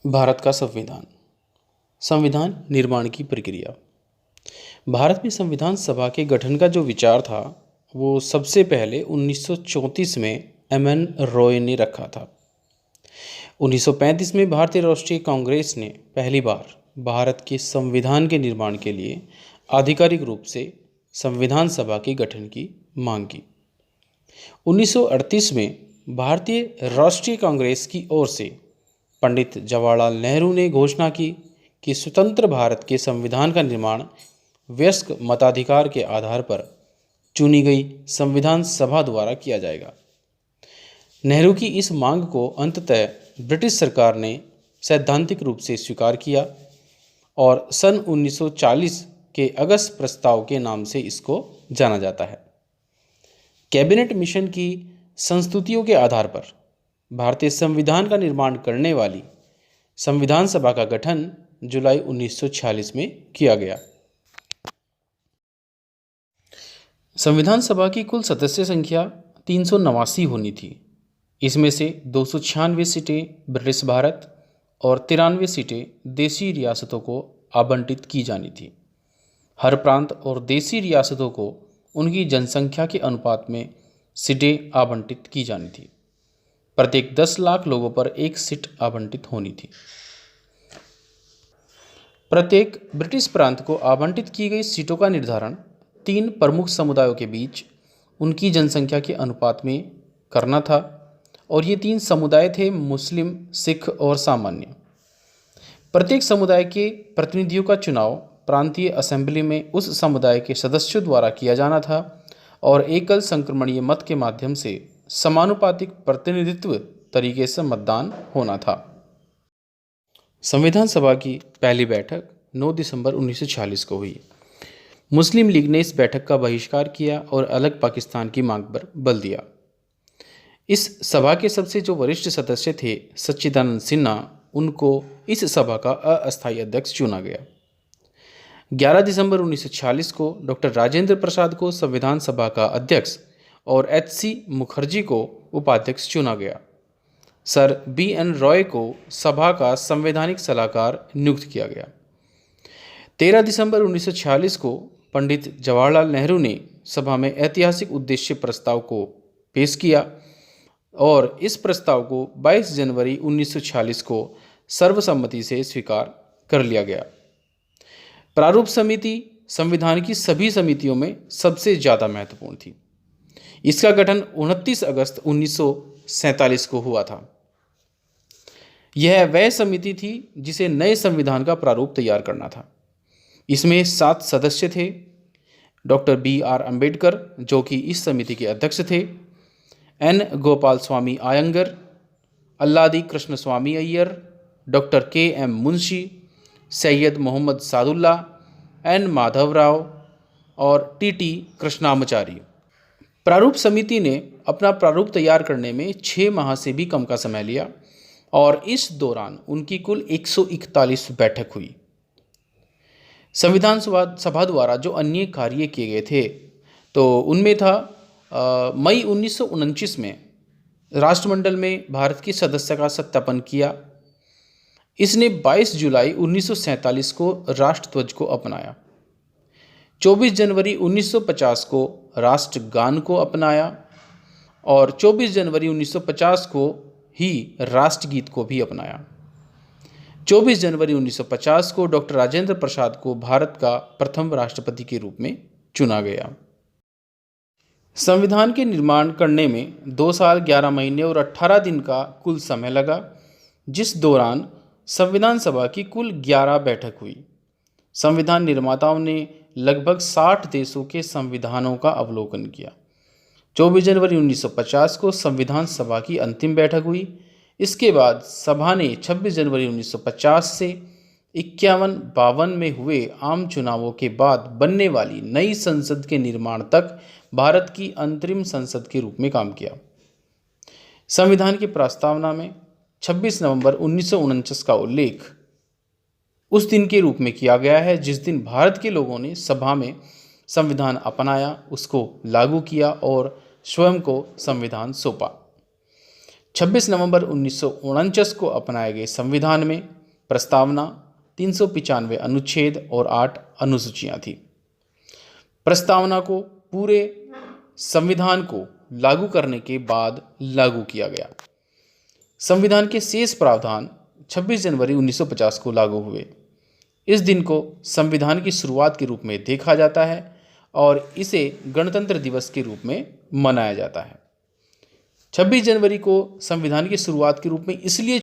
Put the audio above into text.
भारत का संविधान। संविधान निर्माण की प्रक्रिया। भारत में संविधान सभा के गठन का जो विचार था वो सबसे पहले 1934 में एम.एन. रॉय ने रखा था। 1935 में भारतीय राष्ट्रीय कांग्रेस ने पहली बार भारत के संविधान के निर्माण के लिए आधिकारिक रूप से संविधान सभा के गठन की मांग की। 1938 में भारतीय राष्ट्रीय कांग्रेस की ओर से पंडित जवाहरलाल नेहरू ने घोषणा की कि स्वतंत्र भारत के संविधान का निर्माण वयस्क मताधिकार के आधार पर चुनी गई संविधान सभा द्वारा किया जाएगा। नेहरू की इस मांग को अंततः ब्रिटिश सरकार ने सैद्धांतिक रूप से स्वीकार किया और सन 1940 के अगस्त प्रस्ताव के नाम से इसको जाना जाता है। कैबिनेट मिशन की संस्तुतियों के आधार पर भारतीय संविधान का निर्माण करने वाली संविधान सभा का गठन जुलाई 1946 में किया गया। संविधान सभा की कुल सदस्य संख्या 389 होनी थी। इसमें से 296 सीटें ब्रिटिश भारत और 93 सीटें देशी रियासतों को आवंटित की जानी थी। हर प्रांत और देशी रियासतों को उनकी जनसंख्या के अनुपात में सीटें आवंटित की जानी थी। प्रत्येक 10 लाख लोगों पर एक सीट आवंटित होनी थी। प्रत्येक ब्रिटिश प्रांत को आवंटित की गई सीटों का निर्धारण 3 प्रमुख समुदायों के बीच उनकी जनसंख्या के अनुपात में करना था और ये 3 समुदाय थे मुस्लिम, सिख और सामान्य। प्रत्येक समुदाय के प्रतिनिधियों का चुनाव प्रांतीय असेंबली में उस समुदाय के सदस्यों द्वारा किया जाना था और एकल संक्रमणीय मत के माध्यम से समानुपातिक प्रतिनिधित्व तरीके से मतदान होना था। संविधान सभा की पहली बैठक 9 दिसंबर 1946 को हुई। मुस्लिम लीग ने इस बैठक का बहिष्कार किया और अलग पाकिस्तान की मांग पर बल दिया। इस सभा के सबसे जो वरिष्ठ सदस्य थे सच्चिदानंद सिन्हा, उनको इस सभा का अस्थायी अध्यक्ष चुना गया। 11 दिसंबर 1946 को डॉक्टर राजेंद्र प्रसाद को संविधान सभा का अध्यक्ष और एच.सी. मुखर्जी को उपाध्यक्ष चुना गया। Sir BN. रॉय को सभा का संवैधानिक सलाहकार नियुक्त किया गया। 13 दिसंबर 1946 को पंडित जवाहरलाल नेहरू ने सभा में ऐतिहासिक उद्देश्य प्रस्ताव को पेश किया और इस प्रस्ताव को 22 जनवरी 1946 को सर्वसम्मति से स्वीकार कर लिया गया। प्रारूप समिति संविधान की सभी समितियों में सबसे ज़्यादा महत्वपूर्ण थी। इसका गठन 29 अगस्त 1947 को हुआ था। यह वह समिति थी जिसे नए संविधान का प्रारूप तैयार करना था। इसमें 7 सदस्य थे। Doctor B R. अम्बेडकर, जो कि इस समिति के अध्यक्ष थे, N. Gopala Swami Ayyangar, Alladi Krishna Swami Iyer, doctor K M. Munshi, Syed Mohammad Saadulla, N. Madhavrao और टी.टी. कृष्णामाचारी। प्रारूप समिति ने अपना प्रारूप तैयार करने में 6 माह से भी कम का समय लिया और इस दौरान उनकी कुल 141 बैठक हुई। संविधान सभा द्वारा जो अन्य कार्य किए गए थे तो उनमें था मई 1929 में राष्ट्रमंडल में भारत की सदस्यता का सत्यापन किया। इसने 22 जुलाई 1947 को राष्ट्रध्वज को अपनाया। 24 जनवरी 1950 को राष्ट्रगान को अपनाया और 24 जनवरी 1950 को ही राष्ट्रगीत को भी अपनाया। 24 जनवरी 1950 को डॉक्टर राजेंद्र प्रसाद को भारत का प्रथम राष्ट्रपति के रूप में चुना गया। संविधान के निर्माण करने में 2 साल 11 महीने और 18 दिन का कुल समय लगा, जिस दौरान संविधान सभा की कुल 11 बैठक हुई। संविधान निर्माताओं ने लगभग 60 देशों के संविधानों का अवलोकन किया। 24 जनवरी 1950 को संविधान सभा की अंतिम बैठक हुई। इसके बाद सभा ने 26 जनवरी 1950 से 51-52 में हुए आम चुनावों के बाद बनने वाली नई संसद के निर्माण तक भारत की अंतरिम संसद के रूप में काम किया। संविधान की प्रस्तावना में 26 नवंबर 1949 का उल्लेख उस दिन के रूप में किया गया है जिस दिन भारत के लोगों ने सभा में संविधान अपनाया, उसको लागू किया और स्वयं को संविधान सौंपा। 26 नवंबर 1949 को अपनाए गए संविधान में प्रस्तावना, 395 अनुच्छेद और 8 अनुसूचियां थी। प्रस्तावना को पूरे संविधान को लागू करने के बाद लागू किया गया। संविधान के शेष प्रावधान 26 जनवरी 1950 को लागू हुए। इस दिन को संविधान की शुरुआत के रूप में देखा जाता है और इसे गणतंत्र दिवस के रूप में मनाया जाता है। 26 जनवरी को संविधान की शुरुआत के रूप में इसलिए